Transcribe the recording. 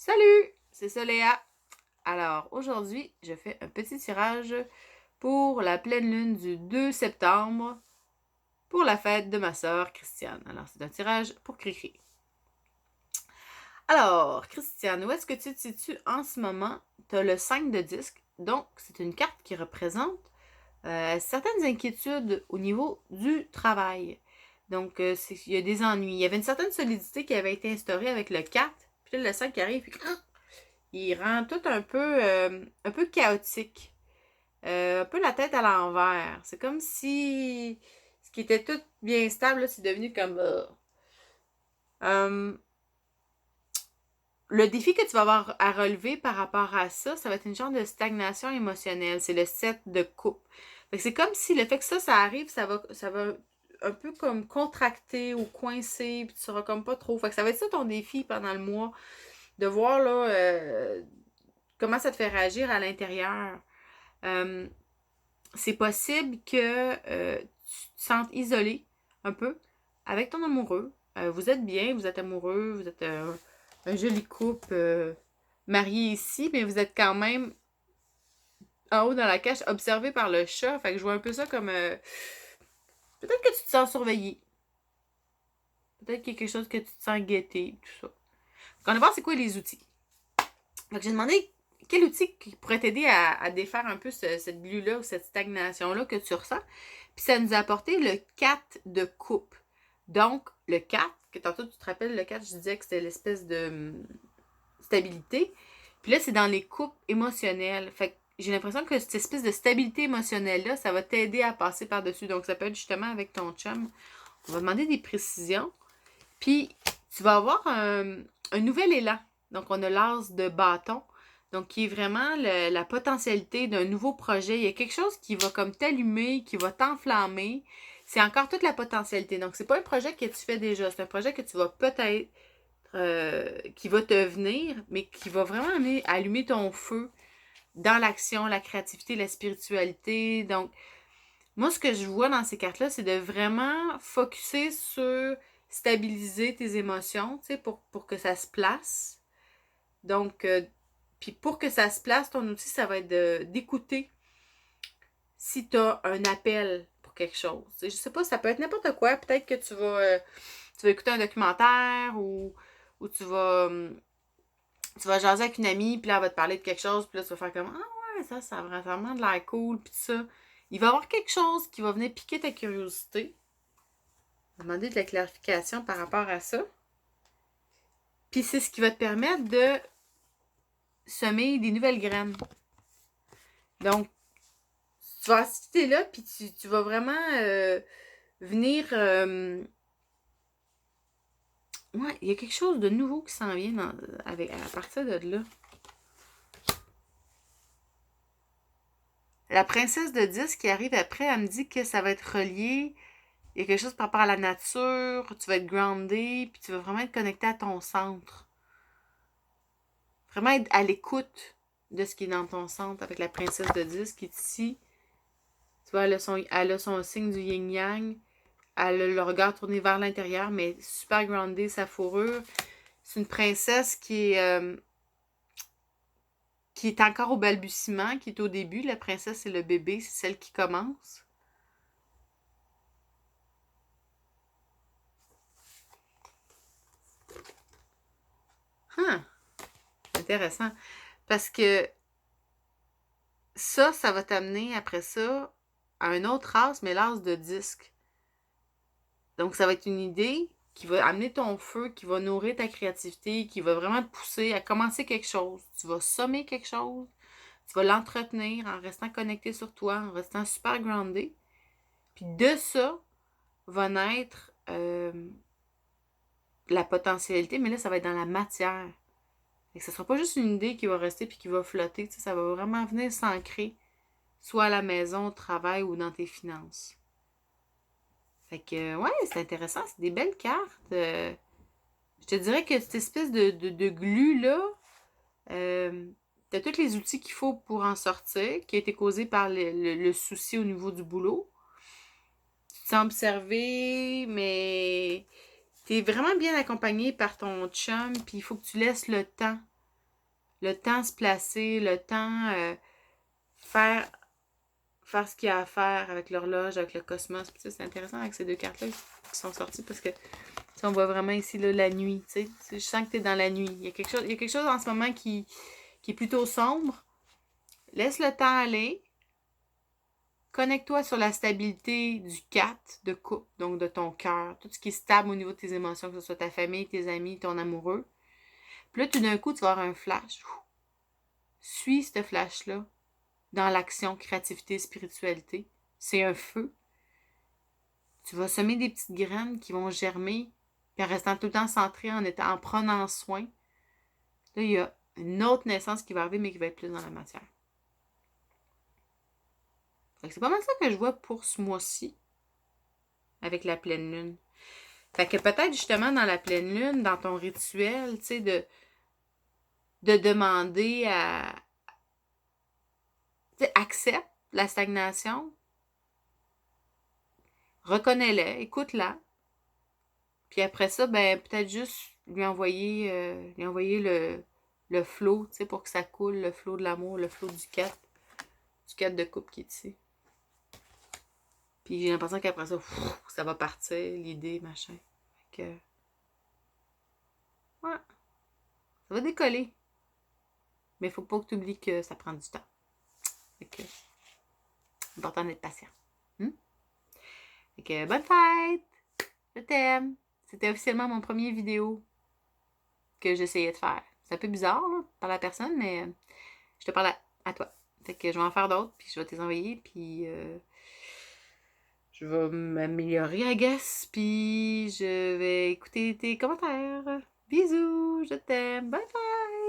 Salut, c'est Soléa. Alors, aujourd'hui, je fais un petit tirage pour la pleine lune du 2 septembre pour la fête de ma sœur Christiane. Alors, c'est un tirage pour Cricri. Alors, Christiane, où est-ce que tu te situes en ce moment? Tu as le 5 de disque, donc c'est une carte qui représente certaines inquiétudes au niveau du travail. Donc, il y a des ennuis. Il y avait une certaine solidité qui avait été instaurée avec le 4, puis là, le 5 qui arrive, puis il rend tout un peu chaotique. Un peu la tête à l'envers. C'est comme si ce qui était tout bien stable, là, c'est devenu comme... Euh, le défi que tu vas avoir à relever par rapport à ça va être une genre de stagnation émotionnelle. C'est le 7 de coupe. Fait que c'est comme si le fait que ça arrive, ça va un peu comme contracter ou coincer, puis tu seras comme pas trop. Fait que ça va être ça ton défi pendant le mois, de voir là comment ça te fait réagir à l'intérieur. Euh, c'est possible que tu te sentes isolé un peu avec ton amoureux. Vous êtes bien, vous êtes amoureux, vous êtes un joli couple marié ici, mais vous êtes quand même en haut dans la cage observé par le chat. Fait que je vois un peu ça comme peut-être que tu te sens surveillé. Peut-être qu'il y a quelque chose que tu te sens guetté, tout ça. Donc, on va voir c'est quoi les outils. Donc, j'ai demandé quel outil qui pourrait t'aider à défaire un peu cette glu-là ou cette stagnation-là que tu ressens. Puis ça nous a apporté le 4 de coupe. Donc, le 4, que tantôt tu te rappelles, le 4, je disais que c'était l'espèce de stabilité. Puis là, c'est dans les coupes émotionnelles. Fait que j'ai l'impression que cette espèce de stabilité émotionnelle-là, ça va t'aider à passer par-dessus. Donc, ça peut être justement avec ton chum. On va demander des précisions. Puis, tu vas avoir un nouvel élan. Donc, on a l'as de bâton. Donc, qui est vraiment la potentialité d'un nouveau projet. Il y a quelque chose qui va comme t'allumer, qui va t'enflammer. C'est encore toute la potentialité. Donc, c'est pas un projet que tu fais déjà. C'est un projet que tu vas peut-être, qui va te venir, mais qui va vraiment allumer ton feu dans l'action, la créativité, la spiritualité. Donc, moi, ce que je vois dans ces cartes-là, c'est de vraiment focusser sur stabiliser tes émotions, tu sais, pour que ça se place. Donc, puis pour que ça se place, ton outil, ça va être d'écouter si tu as un appel pour quelque chose. Tu sais, je sais pas, ça peut être n'importe quoi. Peut-être que tu vas écouter un documentaire ou tu vas jaser avec une amie, puis là, elle va te parler de quelque chose, puis là, tu vas faire comme ah ouais, ça a vraiment de l'air cool, puis tout ça. Il va y avoir quelque chose qui va venir piquer ta curiosité. Demander de la clarification par rapport à ça. Puis c'est ce qui va te permettre de semer des nouvelles graines. Donc, tu vas assister là, puis tu vas vraiment venir... ouais, il y a quelque chose de nouveau qui s'en vient à partir de là. La princesse de 10 qui arrive après, elle me dit que ça va être relié. Il y a quelque chose par rapport à la nature, tu vas être groundé, puis tu vas vraiment être connecté à ton centre. Vraiment être à l'écoute de ce qui est dans ton centre avec la princesse de 10 qui est ici. Tu vois, elle a son signe du yin-yang. Elle a le regard tourné vers l'intérieur, mais super groundée, sa fourrure. C'est une princesse qui est encore au balbutiement, qui est au début. La princesse, c'est le bébé, c'est celle qui commence. Huh, intéressant. Parce que ça va t'amener après ça à un autre as, mais l'as de disque. Donc, ça va être une idée qui va amener ton feu, qui va nourrir ta créativité, qui va vraiment te pousser à commencer quelque chose. Tu vas sommer quelque chose, tu vas l'entretenir en restant connecté sur toi, en restant super groundé. Puis de ça va naître la potentialité, mais là, ça va être dans la matière. Et que ce ne sera pas juste une idée qui va rester puis qui va flotter. Tu sais, ça va vraiment venir s'ancrer, soit à la maison, au travail ou dans tes finances. Fait que, ouais, c'est intéressant. C'est des belles cartes. Je te dirais que cette espèce de glu-là, t'as tous les outils qu'il faut pour en sortir, qui a été causé par le souci au niveau du boulot. Tu te sens observé, mais t'es vraiment bien accompagné par ton chum, puis il faut que tu laisses le temps le temps se placer, le temps faire ce qu'il y a à faire avec l'horloge, avec le cosmos. Puis ça, c'est intéressant avec ces deux cartes-là qui sont sorties parce que on voit vraiment ici là, la nuit. Tu sais. Je sens que tu es dans la nuit. Il y a quelque chose en ce moment qui est plutôt sombre. Laisse le temps aller. Connecte-toi sur la stabilité du 4 de couple, donc de ton cœur, tout ce qui est stable au niveau de tes émotions, que ce soit ta famille, tes amis, ton amoureux. Puis là, tout d'un coup, tu vas avoir un flash. Suis ce flash-là dans l'action, créativité, spiritualité. C'est un feu. Tu vas semer des petites graines qui vont germer, puis en restant tout le temps centré, en prenant soin. Là, il y a une autre naissance qui va arriver, mais qui va être plus dans la matière. C'est pas mal ça que je vois pour ce mois-ci, avec la pleine lune. Fait que peut-être justement dans la pleine lune, dans ton rituel, tu sais, de demander à... Tu sais, accepte la stagnation, reconnais-la, écoute-la, puis après ça, ben peut-être juste lui envoyer le flow, tu sais, pour que ça coule, le flow de l'amour, le flow du 4 de coupe qui est ici. Puis j'ai l'impression qu'après ça, ça va partir, l'idée, machin. Fait que... ouais, ça va décoller. Mais il faut pas que tu oublies que ça prend du temps. Fait que, c'est important d'être patient. Fait que, bonne fête! Je t'aime! C'était officiellement mon premier vidéo que j'essayais de faire. C'est un peu bizarre, là, par la personne, mais je te parle à toi. Fait que je vais en faire d'autres, puis je vais te les envoyer, puis je vais m'améliorer, I guess, puis je vais écouter tes commentaires. Bisous! Je t'aime! Bye bye!